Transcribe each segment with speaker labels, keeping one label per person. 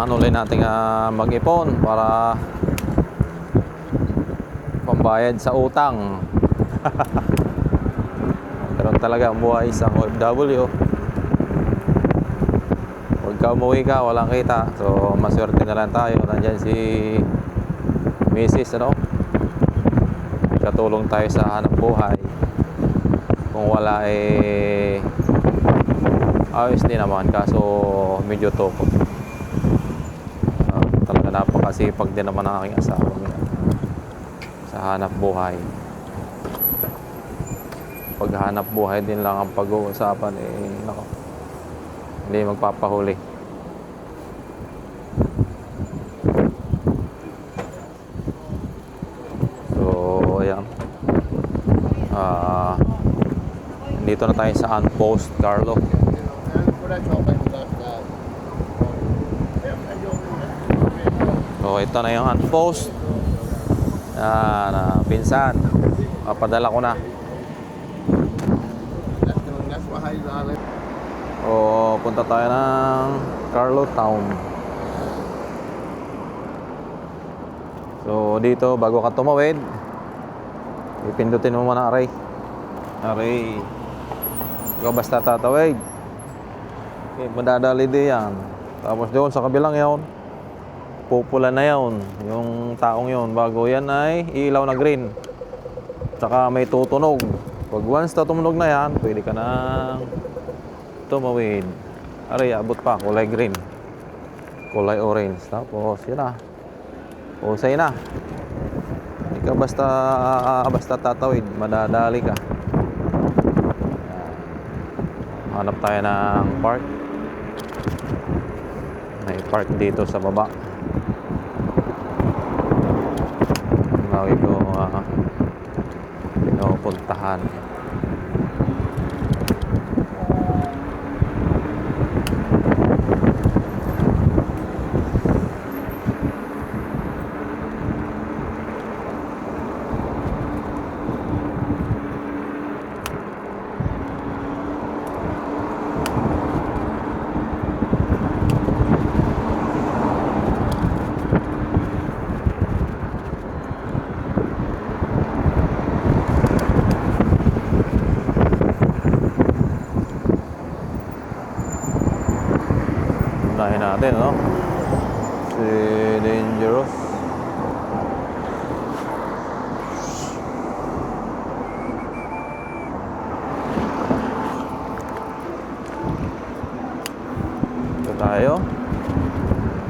Speaker 1: kailangan ulit natin mag-ipon para pambayad sa utang. Pero talaga ang buhay isang OFW. Pagka umuwi ka, walang kita. So, maswerte na lang tayo. Nandyan si Mrs. Katulong tayo sa hanap buhay. Kung wala ayos din naman. Kaso, medyo tukot. Talaga napakasipag din naman ang aking asawa sa hanap buhay. Paghanap buhay din lang ang pag-uusapan, nako, hindi magpapahuli. So ayan, dito na tayo sa Unpost, Carlo. So ito na yung Unpost. Pinsan, papadala ko na. O punta tayo ng Carlo Town. So dito, bago ka tumawid, ipindutin mo muna aray. Ikaw basta tatawid, madadali din yan. Tapos doon sa kabilang yun, pupula na yun, yung taong yun. Bago yan ay ilaw na green, tsaka may tutunog. Pag once na tumunog na yan, pwede ka na tumawid. Aray, abot pa, kulay green, kulay orange. Tapos yun na, usay na. Hindi ka basta tatawid, madadali ka. Hanap tayo ng park. May park dito sa baba. Lagi ko pinupuntahan. Unahin natin, si Dangerous. Ito tayo.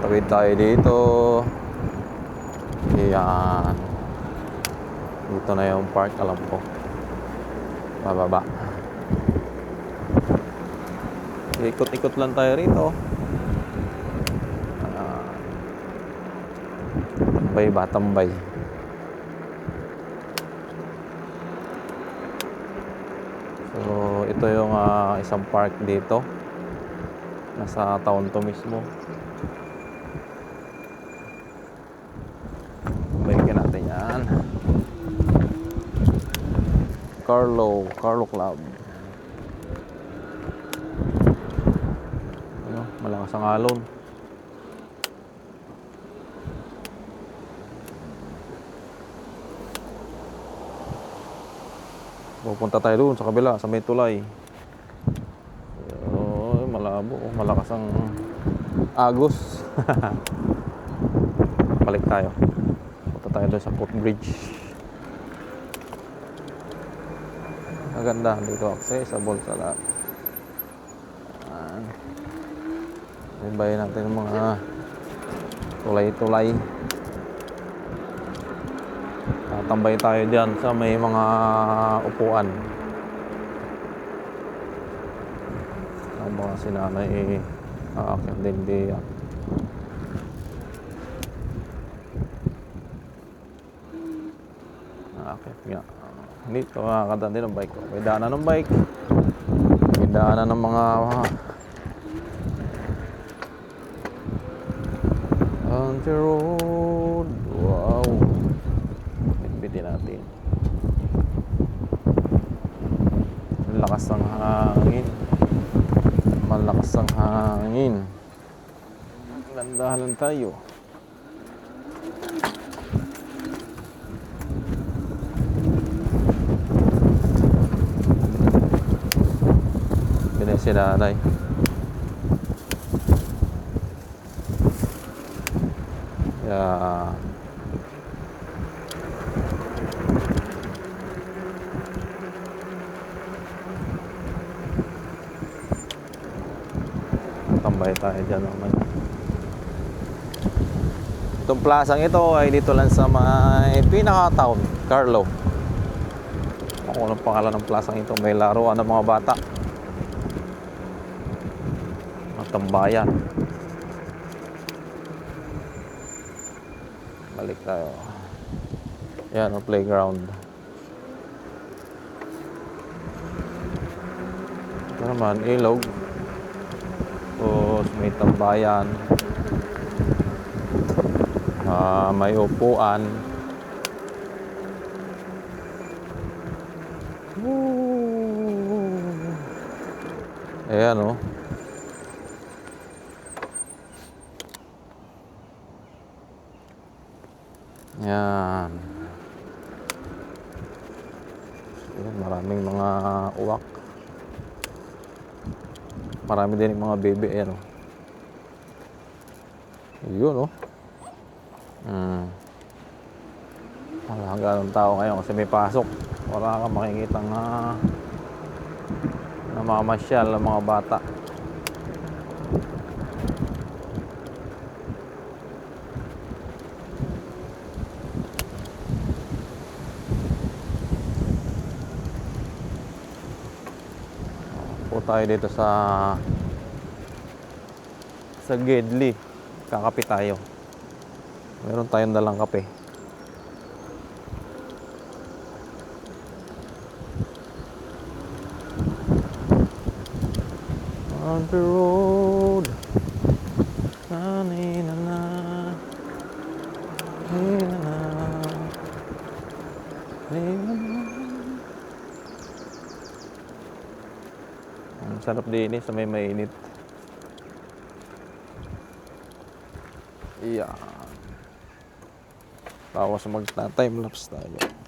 Speaker 1: Tawid tayo dito. Ayan. Dito na yung park, alam ko. Bababa. Ikot-ikot lang tayo rito. Tambay. So ito yung isang park dito. Nasa town to mismo. Balikan natin yan. Carlo Club. Malakas ang alon. Pupunta tayo doon sa kabila, sa may tulay. Malabo, malakas ang agos. Balik tayo. Punta tayo doon sa footbridge. Maganda dito, accessible sa lahat. Bayan natin yung mga tulay-tulay. Tambay tayo diyan sa may mga upuan. Ang mga sinanay aakyat din diyan. Aakyat nga. Dito makakadaan din ang bike. May daanan ng bike. May daanan ng mga on the road. Wow. Bitbitin natin. Lakas ng hangin. Malakas ang hangin. Dahan-dahan lang tayo. Pinay si nanay. Yeah. Tambay tayo dyan naman. Itong plasang ito ay dito lang sa may pinaka-town, Carlo. Ako anong pangalan ng plasang ito. May laruan ng mga bata. Ang tambayan. Balik tayo. Yan ang playground. Ito naman, ilog. Tapos may tambayan. May upuan. Ayan o. Yan. Ayan, maraming mga uwak. Marami din yung mga baby. Ayan o. Yun o. Wala ganong tao ngayon kasi may pasok. Wala kang makikitang namamasyal ng mga bata. Po tayo dito sa Gedli. Kakape tayo. Meron tayong dalang kape. On the road. Na na na. Ang sarap din sa may mainit. Iya. Tapos magta-time lapse tayo.